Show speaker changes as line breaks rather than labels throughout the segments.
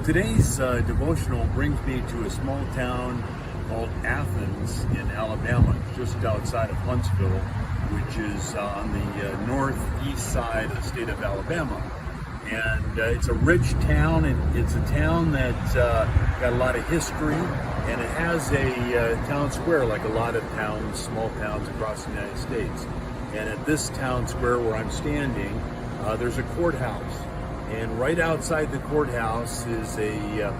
Today's devotional brings me to a small town called Athens in Alabama, just outside of Huntsville, which is on the northeast side of the state of Alabama. And it's a rich town, and it's a town that's got a lot of history, and it has a town square like a lot of towns, small towns across the United States. And at this town square where I'm standing, there's a courthouse. And right outside the courthouse is a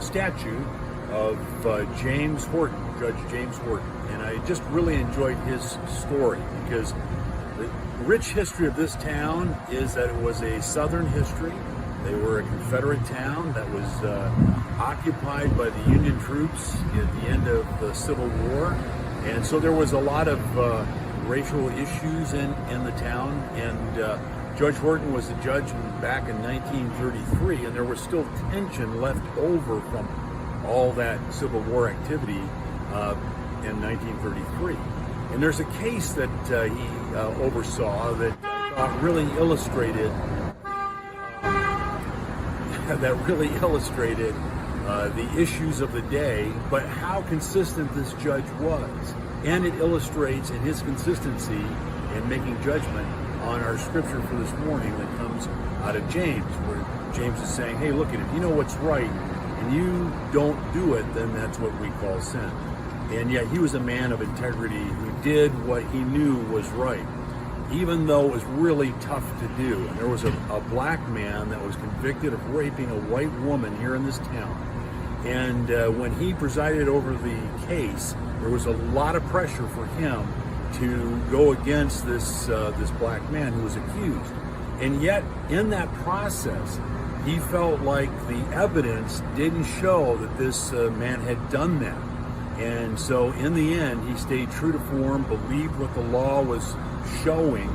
statue of James Horton, Judge James Horton. And I just really enjoyed his story because the rich history of this town is that it was a Southern history. They were a Confederate town that was occupied by the Union troops at the end of the Civil War. And so there was a lot of racial issues in the town. And Judge Horton was a judge back in 1933, and there was still tension left over from all that Civil War activity in 1933. And there's a case that he oversaw that really illustrated the issues of the day, but how consistent this judge was. And it illustrates in his consistency in making judgment on our scripture for this morning that comes out of James, where James is saying, hey, look at it, you know what's right, and you don't do it, then that's what we call sin. And yet he was a man of integrity who did what he knew was right, even though it was really tough to do. And there was a black man that was convicted of raping a white woman here in this town. And when he presided over the case, there was a lot of pressure for him to go against this black man who was accused. And yet, in that process, he felt like the evidence didn't show that this man had done that. And so, in the end, he stayed true to form, believed what the law was showing,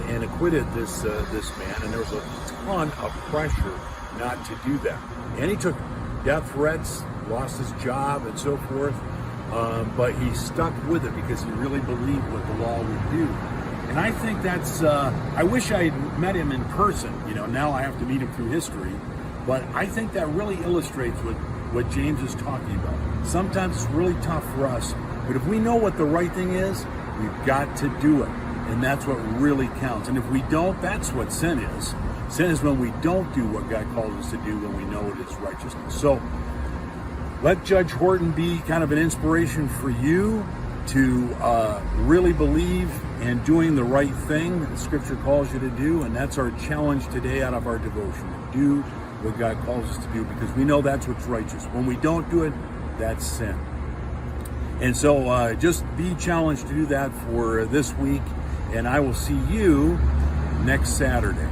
and acquitted this man. And there was a ton of pressure not to do that. And he took death threats, lost his job, and so forth. But he stuck with it because he really believed what the law would do. And I think that's, I wish I had met him in person. You know, now I have to meet him through history. But I think that really illustrates what James is talking about. Sometimes it's really tough for us, but if we know what the right thing is, we've got to do it. And that's what really counts. And if we don't, that's what sin is. Sin is when we don't do what God calls us to do when we know it is righteousness. So, let Judge Horton be kind of an inspiration for you to really believe in doing the right thing that the Scripture calls you to do. And that's our challenge today out of our devotion. Do what God calls us to do because we know that's what's righteous. When we don't do it, that's sin. And so just be challenged to do that for this week. And I will see you next Saturday.